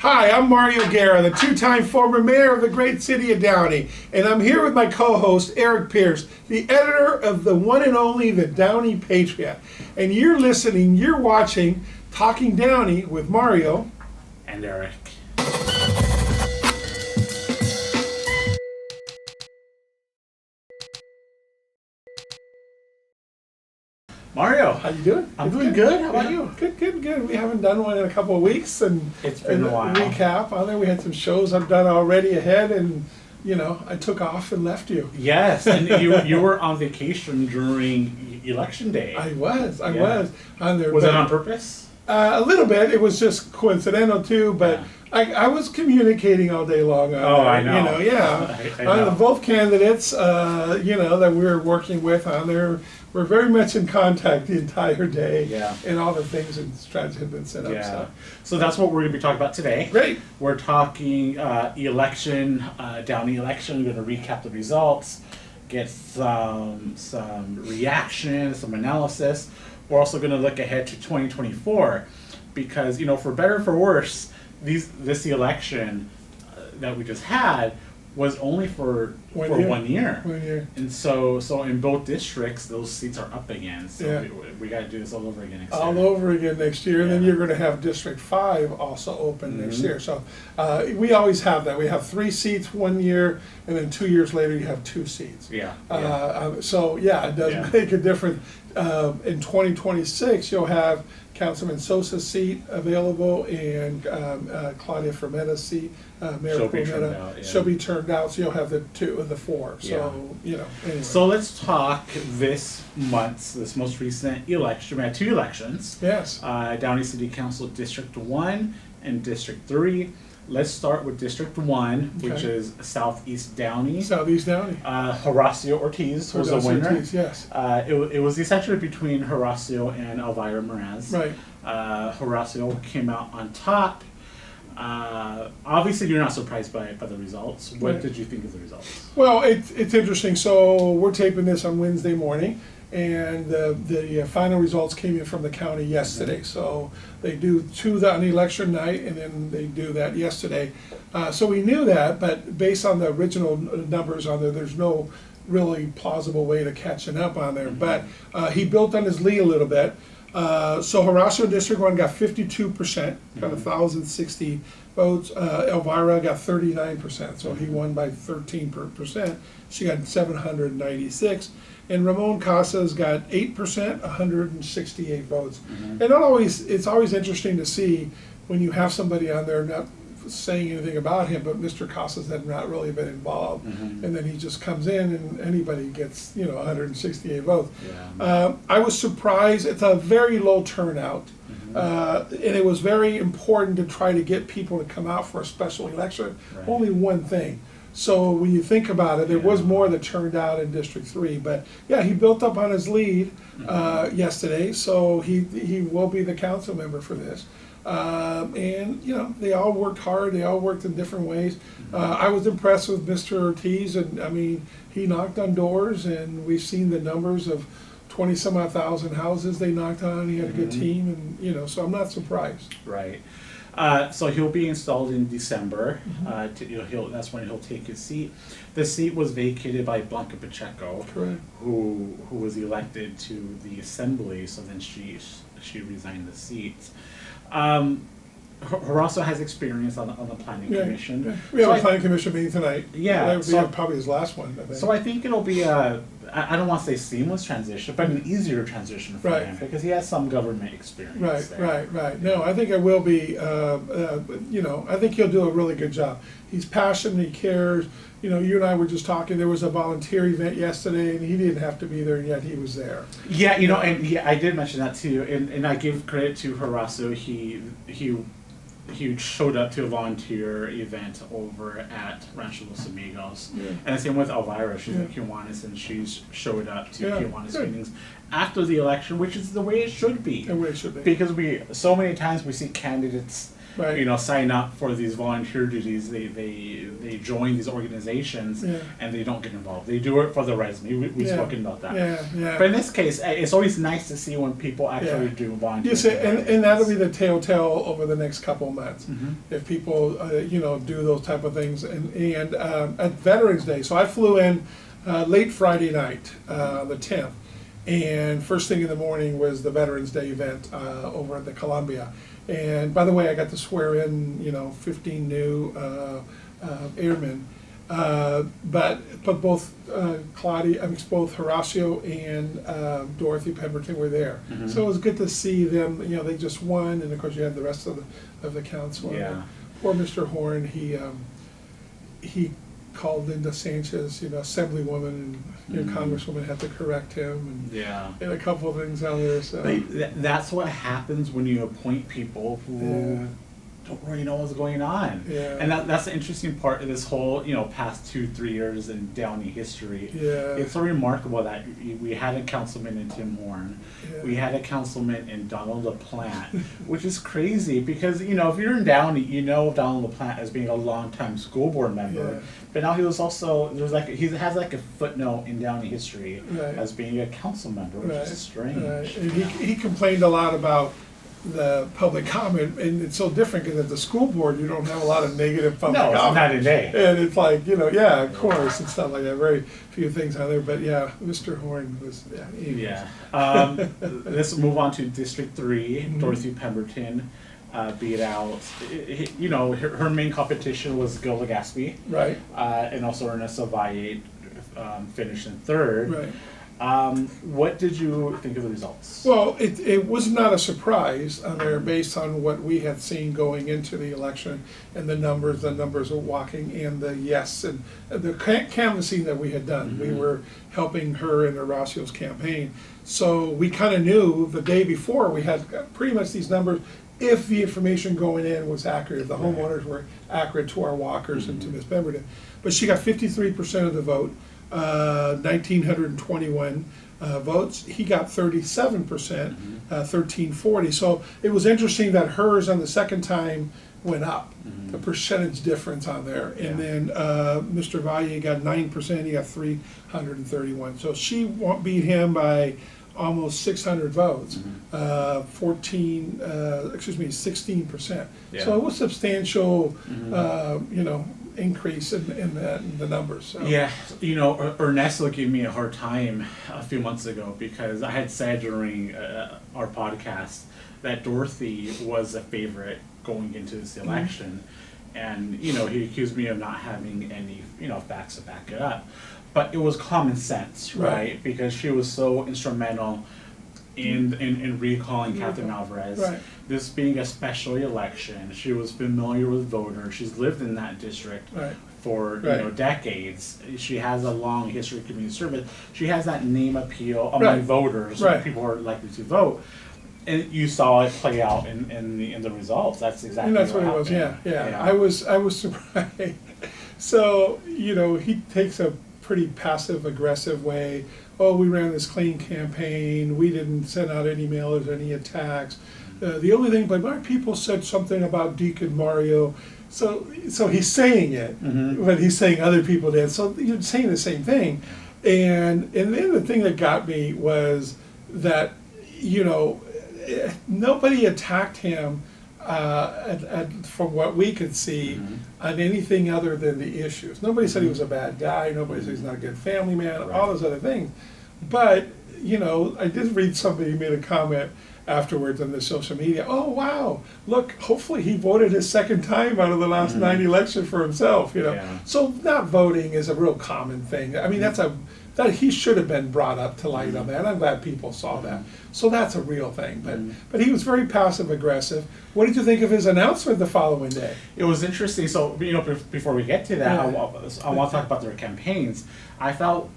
Hi, I'm Mario Guerra, the two-time former mayor of the great city of Downey, and I'm here with my co-host, Eric Pierce, the editor of the one and only The Downey Patriot. And you're watching Talking Downey with Mario and Eric. Mario, how you doing? I'm doing good. How about you? Good. We haven't done one in a couple of weeks, and it's been a while. Recap on there. We had some shows I've done already ahead, and I took off and left you. Yes, and you were on vacation during election day. I was on there. Was that on purpose? A little bit. It was just coincidental too, but I was communicating all day long. I know. I know. Both candidates, that we were working with on there. We're very much in contact the entire day, and all the things and strategies have been set up. So that's what we're going to be talking about today. Great. We're talking election, Downey election. We're going to recap the results, get some reaction, some analysis. We're also going to look ahead to 2024, because for better or for worse, this election that we just had was only for 1 year. 1 year. And so in both districts, those seats are up again. So we got to do this all over again next year. All over again next year. And then you're going to have District 5 also open next year. So we always have that. We have 3 seats 1 year, and then 2 years later you have 2 seats. It does make a difference. In 2026, you'll have Councilman Sosa's seat available, and Claudia Fermetta's seat, Mayor Fermetta, she'll be turned out, so you'll have the 2 of the 4. So, anyway. So let's talk this most recent election. We had 2 elections. Yes. Downey City Council District 1 and District 3. Let's start with District 1, which is Southeast Downey. Southeast Downey. Horacio Ortiz was the winner. Ortiz, yes. It was essentially between Horacio and Elvira Meraz. Right. Horacio came out on top. Obviously, you're not surprised by the results. What did you think of the results? Well, it's interesting. So we're taping this on Wednesday morning, and the final results came in from the county yesterday. So they do 2 on election night, and then they do that yesterday. So we knew that, but based on the original numbers on there, there's no really plausible way to catching up on there. But he built on his lead a little bit. So Horacio District 1 got 52%, got 1,060 votes. Elvira got 39%, so he won by 13%. She got 796. And Ramon Casas got 8%, 168 votes. And it's always interesting to see when you have somebody on there not saying anything about him, but Mr. Casas had not really been involved, and then he just comes in and anybody gets 168 votes. I was surprised. It's a very low turnout, and it was very important to try to get people to come out for a special election. Only one thing. So when you think about it, there was more that turned out in District 3, but he built up on his lead yesterday, so he will be the council member for this. And they all worked hard. They all worked in different ways. I was impressed with Mr. Ortiz, and I mean, he knocked on doors, and we've seen the numbers of 20-some odd thousand houses they knocked on. He had a good team, and so I'm not surprised. Right. So he'll be installed in December. That's when he'll take his seat. The seat was vacated by Blanca Pacheco, who was elected to the assembly. So then she resigned the seat. Horacio has experience on the planning commission. We have a planning commission meeting tonight. So probably his last one, I think. So I think it'll be I don't want to say seamless transition, but an easier transition for him, because he has some government experience there. Right. No, I think it will be, I think he'll do a really good job. He's passionate, he cares. You and I were just talking, there was a volunteer event yesterday, and he didn't have to be there, and yet he was there. I did mention that too, and I give credit to Horacio. He showed up to a volunteer event over at Rancho Los Amigos. And the same with Elvira. She's in Kiwanis, and she's showed up to Kiwanis meetings after the election, which is the way it should be. The way it should be. Because so many times we see candidates Right. you know, sign up for these volunteer duties. They join these organizations Yeah. and they don't get involved. They do it for the resume. We've Yeah. spoken about that. Yeah, yeah. But in this case, it's always nice to see when people actually Yeah. do volunteer. Yes, and that'll be the telltale over the next couple of months. Mhm. If people, you know, do those type of things. And at Veterans Day, so I flew in late Friday night, the 10th. And first thing in the morning was the Veterans Day event over at the Columbia. And by the way, I got to swear in, you know, 15 new airmen. But both both Horacio and Dorothy Pemberton were there. Mhm. So it was good to see them. You know, they just won, and of course you had the rest of the council. Yeah. Poor Mr. Horn, he called Linda Sanchez, you know, Assemblywoman, and you know, Congresswoman had to correct him, Yeah. and a couple of things out there. So That's what happens when you appoint people who Yeah. don't really know what's going on. Yeah. And that's the interesting part of this whole, you know, past 2-3 years in Downey history. Yeah. It's so remarkable that we had a councilman in Tim Horn. Yeah. We had a councilman in Donald LaPlante, which is crazy because, you know, if you're in Downey, you know of Donald LaPlante as being a longtime school board member. Yeah. But now he was also, he has like a footnote in Downey history Right. as being a council member, which Right, is strange. right. And he complained a lot about the public comment, and it's so different because at the school board you don't have a lot of negative public No, it's comment. not a day. And it's like, you know, yeah, of course, it's not like that. Very few things on there, but yeah, Mr. Horn was, yeah. he was- Yeah. Let's move on to District 3. Mhm. Dorothy Pemberton beat out. You know, her main competition was Gil Legaspi, Right, and also Ernesto Valle finished in third. right. What did you think of the results? Well, it was not a surprise there based on what we had seen going into the election and the numbers of walking and the yes and the canvassing that we had done. We Mhm. were helping her in Horacio's campaign. So we kind of knew the day before we had pretty much these numbers if the information going in was accurate, if the Right. homeowners were accurate to our walkers and to Ms. Pemberton. But she got 53% of the vote. 1,921 votes. He got 37%, 1,340. So it was interesting that hers on the second time went up, the percentage difference on there. And Yeah. then Mr. Valle got 9%, he got 331. So she beat him by almost 600 votes, 16%. Yeah. So it was substantial, Mhm. you know, increase in the numbers. So. Yeah, you know, Ernesto gave me a hard time a few months ago because I had said during our podcast that Dorothy was a favorite going into this election. And, you know, he accused me of not having any, you know, facts to back it up. But it was common sense, right? Right. Because she was so instrumental in recalling Catherine Alvarez. Right. This being a special election, she was familiar with voters. She's lived in that district Right. for Right. you know decades. She has a long history of community service. She has that name appeal among Right. voters. Right. People are likely to vote. And you saw it play out in the results. That's exactly And that's what it was, happened. yeah. I was surprised. So, you know, he takes a pretty passive aggressive way. Oh, we ran this clean campaign, we didn't send out any mailers, any attacks. The only thing, but my people said something about Deacon Mario. So he's saying it, Mhm. but he's saying other people did. So you're saying the same thing. And then the thing that got me was that, you know, nobody attacked him from what we could see on anything other than the issues. Nobody said he was a bad guy, nobody said he's not a good family man, all those other things. But, you know, I did read somebody made a comment afterwards on the social media, oh wow, look, hopefully he voted his second time out of the last 9 elections for himself, you know. Yeah. So not voting is a real common thing. I mean, that he should have been brought up to light on that. I'm glad people saw that. So that's a real thing. But he was very passive aggressive. What did you think of his announcement the following day? It was interesting. So, you know, before we get to that, Yeah. I want to talk about their campaigns. I felt,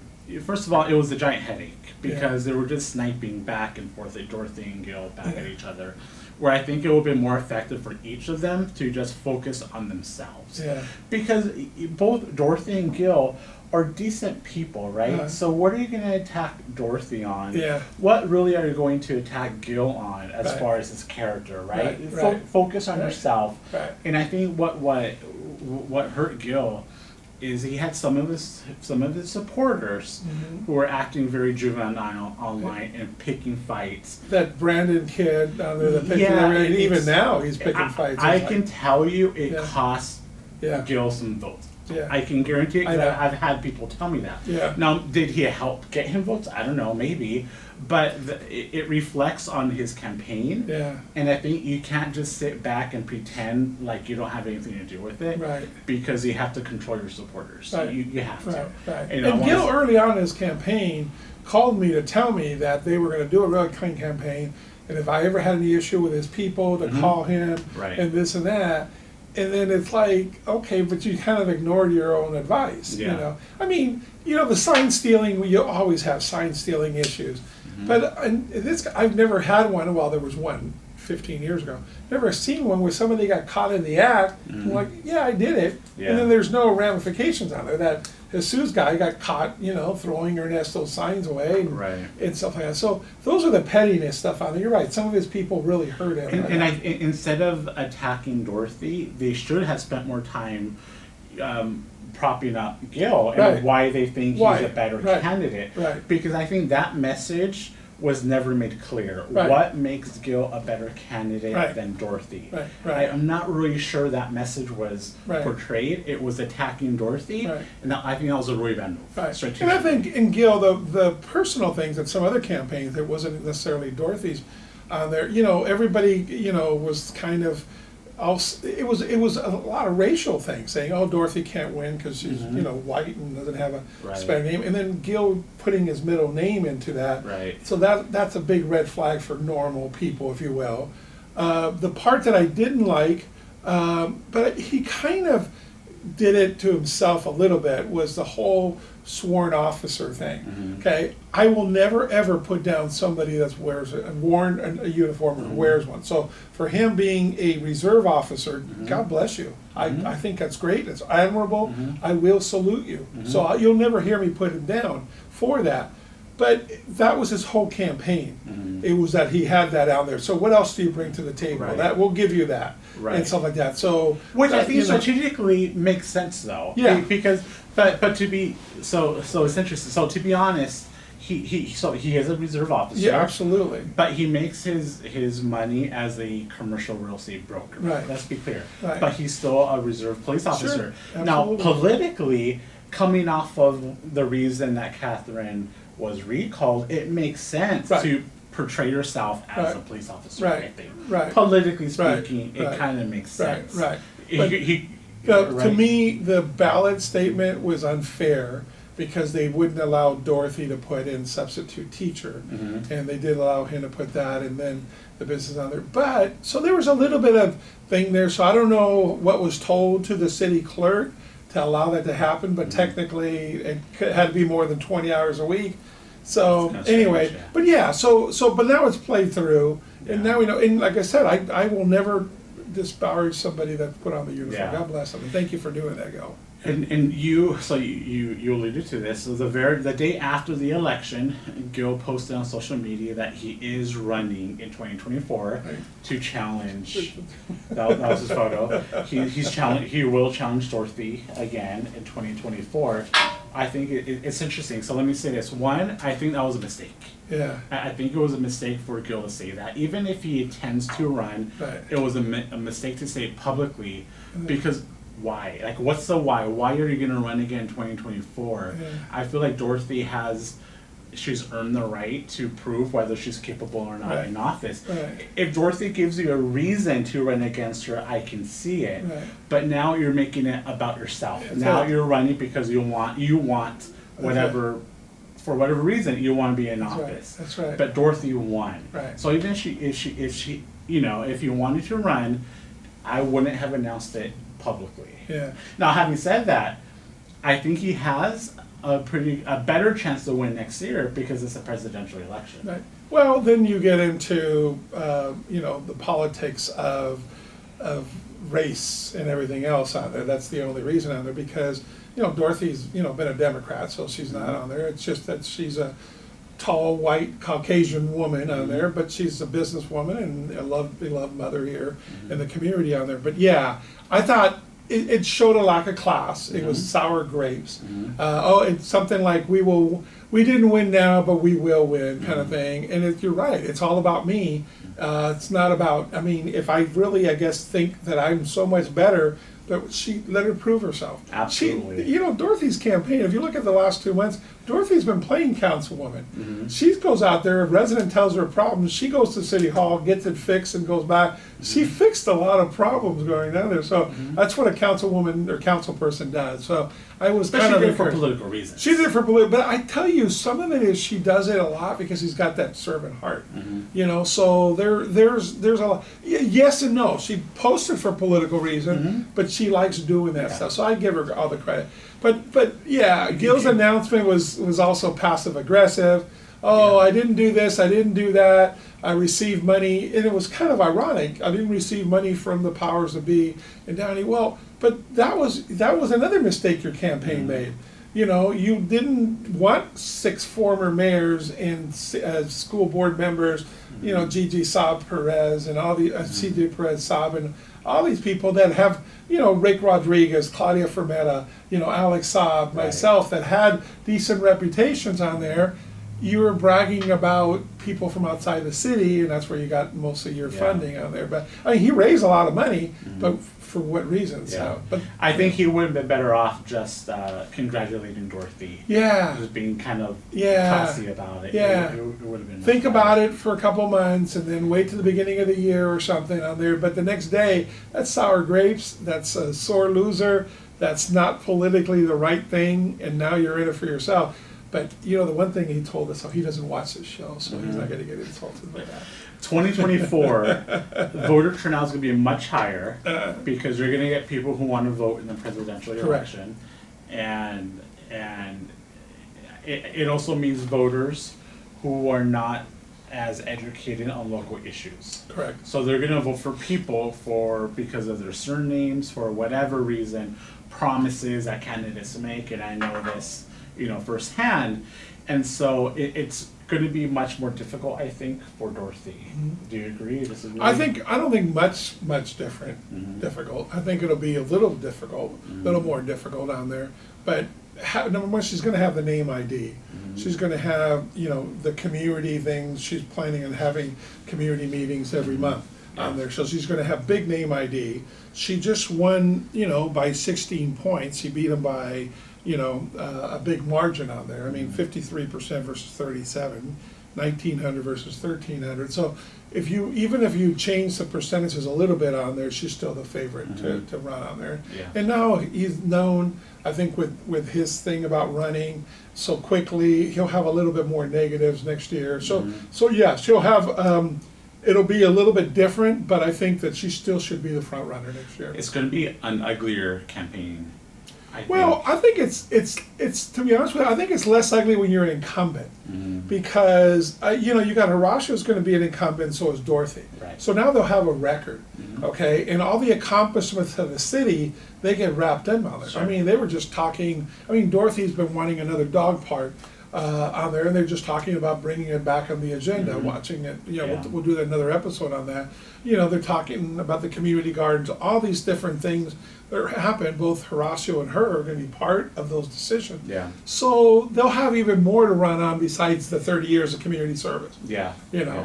first of all, it was a giant headache because they were just sniping back and forth at Dorothy and Gil back at each other. Where I think it would have been more effective for each of them to just focus on themselves. Yeah. Because both Dorothy and Gil are decent people, right? Uh-huh. So what are you going to attack Dorothy on? Yeah. What really are you going to attack Gil on as Right. far as his character, right? Right. Focus on Right. yourself. Right. And I think what hurt Gil is he had some of his supporters who were acting very juvenile online and picking fights. That Brandon kid down there, the picture, Yeah, and even it's- now he's picking fights. I It's can like, tell you it Yeah. cost Yeah. Gil some votes. Yeah. I can guarantee it I because know. I've had people tell me that. Yeah. Now, did he help get him votes? I don't know, maybe. But it reflects on his campaign. Yeah. And I think you can't just sit back and pretend like you don't have anything to do with it. Right. Because you have to control your supporters. Right. You have to. Right, right. You know, And Gil, early on in his campaign, called me to tell me that they were going to do a really clean campaign, and if I ever had any issue with his people, to call him, Right. and this and that. And then it's like, okay, but you kind of ignored your own advice, Yeah. you know? I mean, you know, the sign stealing, you always have sign stealing issues. But I've never had one, well, there was one 15 years ago. Never seen one where somebody got caught in the act, and like, yeah, I did it. Yeah. And then there's no ramifications on it. That Jesus guy got caught, you know, throwing Ernesto's signs away and, Right. and stuff like that. So those are the pettiness stuff on there. You're right. Some of his people really hurt him. Instead of attacking Dorothy, they should have spent more time propping up Gil and Right. why they think Why? he's a better Right. candidate. Right. Because I think that message was never made clear. Right. What makes Gil a better candidate Right. than Dorothy? Right, right. I'm not really sure that message was Right. portrayed. It was attacking Dorothy, Right. and I think that was a really bad move. Right. And strategically. I think in Gil, the personal things that some other campaigns, it wasn't necessarily Dorothy's on there, you know, everybody, you know, was kind of, it was a lot of racial things, saying, oh, Dorothy can't win because she's, you know, white and doesn't have a Right. Hispanic name. And then Gil putting his middle name into that. Right. So that's a big red flag for normal people, if you will. The part that I didn't like, but he kind of did it to himself a little bit, was the whole sworn officer thing. Okay, I will never ever put down somebody that's worn a uniform or wears one. So for him being a reserve officer, God bless you. I think that's great. It's admirable. I will salute you. So you'll never hear me put him down for that. But that was his whole campaign. It was that he had that out there. So what else do you bring to the table? Right. That we'll give you that Right. and stuff like that. So Which I that, think you know, strategically makes sense though. Yeah. Because but to be so it's interesting. So to be honest, he is a reserve officer. yeah, absolutely. But he makes his money as a commercial real estate broker. Right. Let's be clear. Right. But he's still a reserve police officer. Now absolutely. politically, coming off of the reason that Catherine was recalled, it makes sense Right. to portray yourself as Right. a police officer. Right. I think. Right. Politically Right. speaking, Right. it kind of makes Right. sense. Right. He- But- he- To right. me, the ballot statement was unfair because they wouldn't allow Dorothy to put in substitute teacher. And they did allow him to put that and then the business on there. But, so there was a little bit of thing there. So I don't know what was told to the city clerk to allow that to happen, but technically it had to be more than 20 hours a week. So That's kinda anyway, strange, yeah. but yeah, but now it's played through. And Yeah. now we know, and like I said, I will never disparage somebody that put on the uniform. Yeah. God bless them. And thank you for doing that, Gil. And you alluded to this. So the day after the election, Gil posted on social media that he is running in 2024 Right. to challenge. That was his photo. He will challenge Dorothy again in 2024. I think it's interesting. So let me say this. One, I think that was a mistake. Yeah. I think it was a mistake for Gil to say that. Even if he intends to run, Right. it was a mistake to say it publicly because why? Like, what's the why? Why are you going to run again in 2024? Yeah. I feel like Dorothy she's earned the right to prove whether she's capable or not Right. in office. Right. If Dorothy gives you a reason to run against her, I can see it. Right. But now you're making it about yourself. That's Now right. you're running because you want whatever, for whatever reason, you want to be in That's right. office. That's right. But Dorothy won. Right. So even if she, you know, if you wanted to run, I wouldn't have announced it publicly. Yeah. Now, having said that, I think he has a better chance to win next year because it's a presidential election. Right. Well, then you get into you know, the politics of race and everything else on there. That's the only reason on there, because, Dorothy's, been a Democrat, so she's not on there. It's just that she's a tall, white, Caucasian woman on there, but she's a businesswoman and a beloved mother here in the community on there. But yeah, I thought it showed a lack of class. It was sour grapes. It's something like we didn't win now, but we will win kind of thing. And you're right, it's all about me. It's not about, if I really, I guess, think that I'm so much better, but she let her prove herself. Absolutely. Dorothy's campaign, if you look at the last 2 months, Dorothy's been playing councilwoman. She goes out there, a resident tells her a problem, she goes to City Hall, gets it fixed and goes back. She fixed a lot of problems going down there. So that's what a councilwoman or council person does. So I was But kind she of did it for political reasons. She did it for political, but I tell you, some of it is she does it a lot because he's got that servant heart. So there's a lot. Yes and no. She posted for political reason, but she likes doing that stuff. So I give her all the credit. But yeah, Gil's announcement was also passive aggressive. I didn't do this, I didn't do that. I received money, and it was kind of ironic. I didn't receive money from the powers that be in Downey. Well, but that was another mistake your campaign made. You didn't want 6 former mayors and school board members, Gigi Saab Perez and all the CJ Perez Saab and all these people that have, Rick Rodriguez, Claudia Fermetta, Alex Saab, myself, that had decent reputations on there. You were bragging about people from outside the city, and that's where you got most of your funding on there. But he raised a lot of money, but for what reasons? Yeah. But I think he would have been better off just congratulating Dorothy. Yeah. Just being kind of Yeah. classy about it. Yeah. It would have been. Think about it for a couple months, and then wait till the beginning of the year or something on there. But the next day, that's sour grapes. That's a sore loser. That's not politically the right thing, and now you're in it for yourself. But the one thing he told us, he doesn't watch this show, so he's not going to get insulted by that. 2024, voter turnout is going to be much higher because you're going to get people who want to vote in the presidential election, and it also means voters who are not as educated on local issues. Correct. So they're going to vote for people because of their surnames, for whatever reason, promises that candidates make, and I know this firsthand, and so it's going to be much more difficult, I think, for Dorothy. Do you agree? Disagree? I don't think much different. Difficult. I think it'll be a little difficult, a little more difficult on there. But number one, she's going to have the name ID. She's going to have the community things. She's planning on having community meetings every month on there. So she's going to have big name ID. She just won by 16 points. She beat them by a big margin on there. 53% versus 37, 1,900 versus 1,300. So even if you change the percentages a little bit on there, she's still the favorite to run on there. Yeah. And now he's known, I think, with his thing about running so quickly, he'll have a little bit more negatives next year. So yeah, she'll have. It'll be a little bit different, but I think that she still should be the front runner next year. It's going to be an uglier campaign. I think it's to be honest with you, I think it's less ugly when you're an incumbent because you got Horacio's going to be an incumbent, so is Dorothy. Right. So now they'll have a record, okay, and all the accomplishments of the city they get wrapped in on it. Sure. They were just talking. Dorothy's been wanting another dog park on there, and they're just talking about bringing it back on the agenda, watching it. We'll do another episode on that. They're talking about the community gardens, all these different things that happen. Both Horacio and her are going to be part of those decisions. Yeah. So they'll have even more to run on besides the 30 years of community service. Yeah.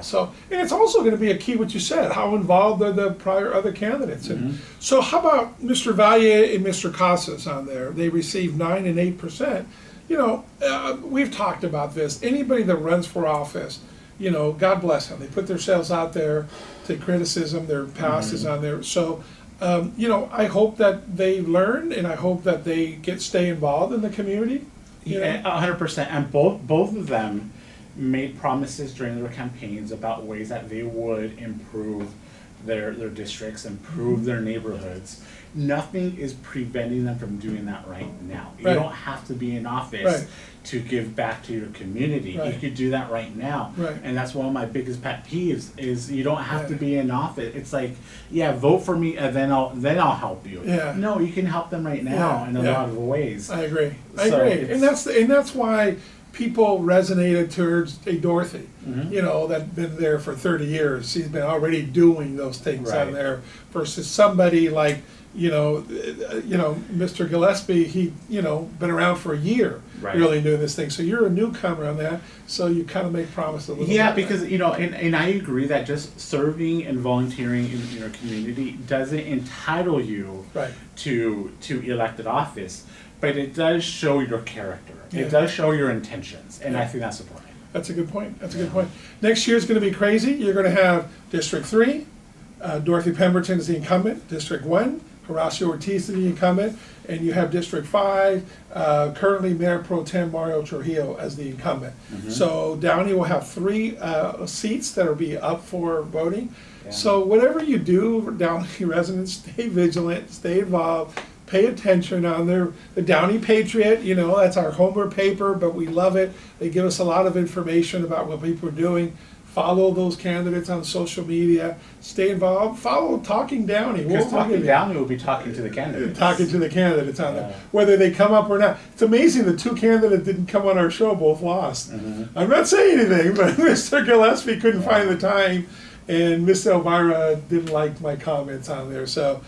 So, and it's also going to be a key what you said, how involved are the prior other candidates. And so how about Mr. Valier and Mr. Casas on there? They received 9% and 8%. We've talked about this. Anybody that runs for office, God bless them. They put themselves out there to criticism. Their past is on there. So, I hope that they learn, and I hope that they stay involved in the community. Yeah, 100%. And both of them made promises during their campaigns about ways that they would improve their districts, improve their neighborhoods. nothing is preventing them from doing that right now. You Right. don't have to be in office Right. to give back to your community. Right. You could do that right now. Right. And that's one of my biggest pet peeves is you don't have to Yeah. be in office. It's like, yeah, vote for me and then I'll help you. Yeah. No, you can help them right now Yeah. in a Yeah. lot of ways. I agree. I So agree, it's- and that's why people resonated towards a Dorothy. Mhm. You know, that been there for 30 years. She's been already doing those things on Right. there versus somebody like Mr. Gillespie. He been around for a year, Right. really doing this thing. So you're a newcomer on that. So you kind of make promise a little. Yeah, bit. because and I agree that just serving and volunteering in your community doesn't entitle you Right. to elected office, but it does show your character. Yeah. It does show your intentions, and Yeah. I think that's important. That's a good point. That's a good point. Next year's going to be crazy. You're going to have District 3, Dorothy Pemberton is the incumbent. District 1, Horacio Ortiz is the incumbent. And you have District 5, currently Mayor Pro Tem Mario Trujillo as the incumbent. So Downey will have 3 seats that will be up for voting. Yeah. So whatever you do, Downey residents, stay vigilant, stay involved, pay attention on the Downey Patriot. That's our homeward paper, but we love it. They give us a lot of information about what people are doing. Follow those candidates on social media. Stay involved. Follow Talking Downey. Because We'll talking give you- Downey will be talking to the candidates. Talking to the candidates on there, Yeah. whether they come up or not. It's amazing the 2 candidates didn't come on our show, both lost. I'm not saying anything, but Mr. Gillespie couldn't find the time, and Miss Elvira didn't like my comments on there. So,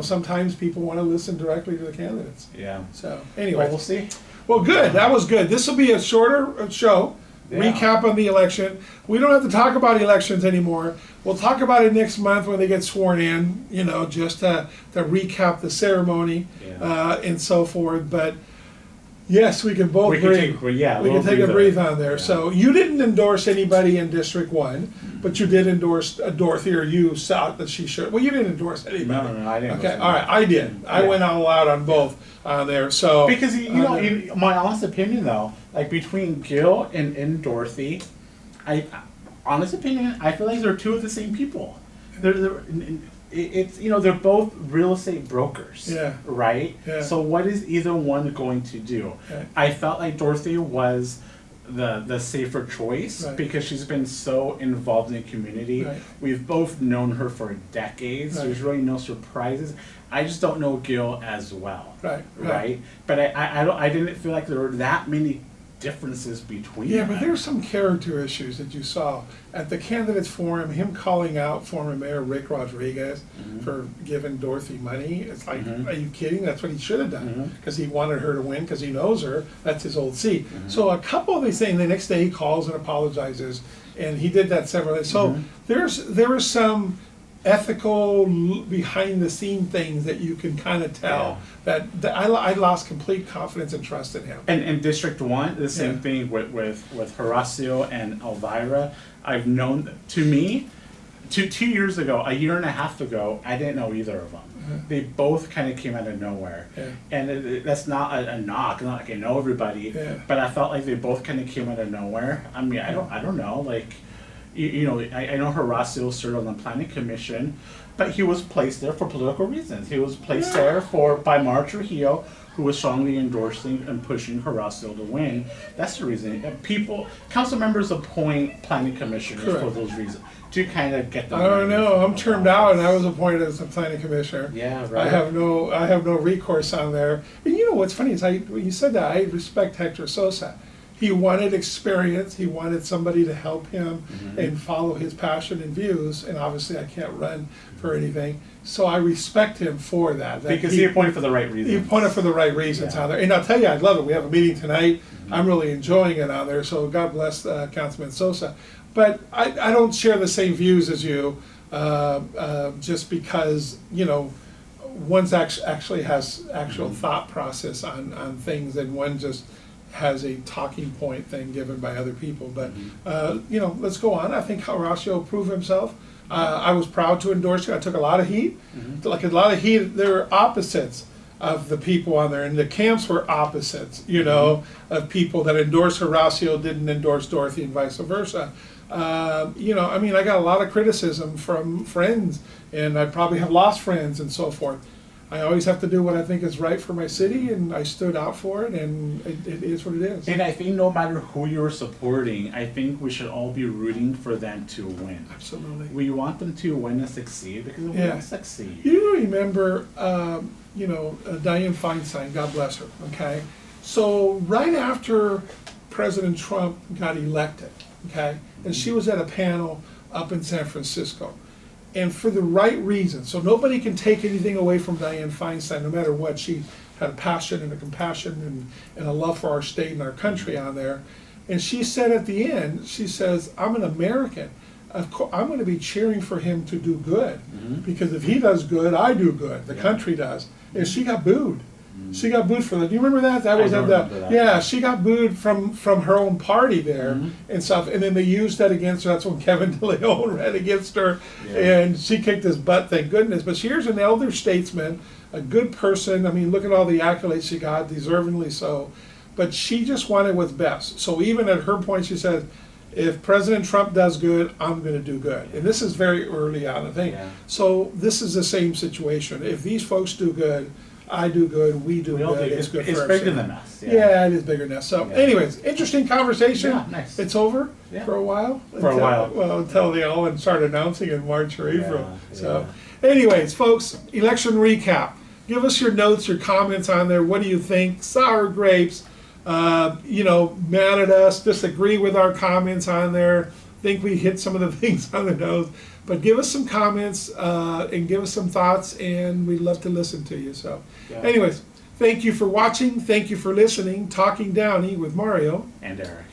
sometimes people want to listen directly to the candidates. Yeah. So, Well, anyway, we'll see. well, good. That was good. This will be a shorter show. Yeah. Recap on the election. We don't have to talk about elections anymore. We'll talk about it next month when they get sworn in. Just to recap the ceremony Yeah. and so forth. But yes, we can both We can breathe. take- yeah, we we'll can take a breathe breathe on it. on there. Yeah. So you didn't endorse anybody in District 1, but you did endorse Dorothy, or you saw that she should. Well, you didn't endorse anybody. No, I didn't. Okay, listen. all right, I did. I Yeah. went all out on both on there. So Because my honest opinion though, like between Gil and Dorothy, honest opinion, I feel like they're 2 of the same people. They're both real estate brokers. Yeah. Right. Yeah. So what is either one going to do? Okay. I felt like Dorothy was the safer choice Right. because she's been so involved in the community. Right. We've both known her for decades. Right. There's really no surprises. I just don't know Gil as well. Right. But I didn't feel like there were that many differences between Yeah, them. but there's some character issues that you saw at the candidates forum. Him calling out former Mayor Rick Rodriguez for giving Dorothy money. It's like, are you kidding? That's what he should have done because he wanted her to win because he knows her. That's his old seat. So a couple of these things. The next day he calls and apologizes, and he did that several days. So there was some ethical behind the scene things that you can kind of tell that I lost complete confidence and trust in him. And District 1, the same Yeah. thing with Horacio and Elvira. I've known, to me, 2 years ago, a year and a half ago, I didn't know either of them. They both kind of came out of nowhere. Yeah. And that's not a knock, not like I know everybody, Yeah. but I felt like they both kind of came out of nowhere. I mean, I don't know, like, I know Horacio served on the planning commission, but he was placed there for political reasons. He was placed there by Mario Trujillo, who was strongly endorsing and pushing Horacio to win. That's the reason. Council members appoint planning commissioners for Correct. those reasons, to kind of get them. I don't ready know. for I'm the termed out, and I office. was appointed as the planning commissioner. Yeah, right. I have no recourse on there. And what's funny is when you said that, I respect Hector Sosa. He wanted experience. He wanted somebody to help him and follow his passion and views. And obviously, I can't run for anything, so I respect him for that. Because he appointed for the right reasons. He appointed for the right reasons Yeah. on there. And I'll tell you, I love it. We have a meeting tonight. I'm really enjoying it on there. So God bless Councilman Sosa. But I don't share the same views as you, just because one's actually has actual thought process on things, and one just has a talking point thing given by other people. But let's go on. I think Horacio proved himself. I was proud to endorse him. I took a lot of heat. Like a lot of heat, there were opposites of the people on there, and the camps were opposites, of people that endorsed Horacio, didn't endorse Dorothy, and vice versa. You know, I mean, I got a lot of criticism from friends, and I probably have lost friends and so forth. I always have to do what I think is right for my city, and I stood out for it, and it is what it is. And I think no matter who you're supporting, I think we should all be rooting for them to win. Absolutely. We want them to win and succeed because we Yeah. want to succeed. You remember, you know, Dianne Feinstein, God bless her, okay? So right after President Trump got elected, okay, and she was at a panel up in San Francisco, and for the right reason. So nobody can take anything away from Dianne Feinstein, no matter what. She had a passion and a compassion and a love for our state and our country on there. And she said at the end, she says, I'm an American. Of course, I'm going to be cheering for him to do good. Because if he does good, I do good. The country does. And she got booed. She got booed for that. Do you remember that? That was I don't at remember that. yeah. She got booed from her own party there and stuff. And then they used that against her. That's when Kevin DeLeon ran against her, and she kicked his butt. Thank goodness. But here's an elder statesman, a good person. I mean, look at all the accolades she got, deservingly so. But she just wanted what's best. So even at her point, she said, if President Trump does good, I'm going to do good. And this is very early on, I think. Yeah. So this is the same situation. If these folks do good, I do good, we do We all good, do. it's good It's for bigger everyone. than us. Yeah, it is bigger than us. So Yeah. anyways, interesting conversation. Yeah, nice. It's over Yeah. for a while. For a while. Well, until they all start announcing in March or April. Yeah, So anyways, folks, election recap. Give us your notes, your comments on there. What do you think? Sour grapes. You know, mad at us, disagree with our comments on there. Think we hit some of the things on the nose. But give us some comments and give us some thoughts, and we'd love to listen to you. So Yeah. anyways, thank you for watching. Thank you for listening. Talking Downey with Mario. And Eric.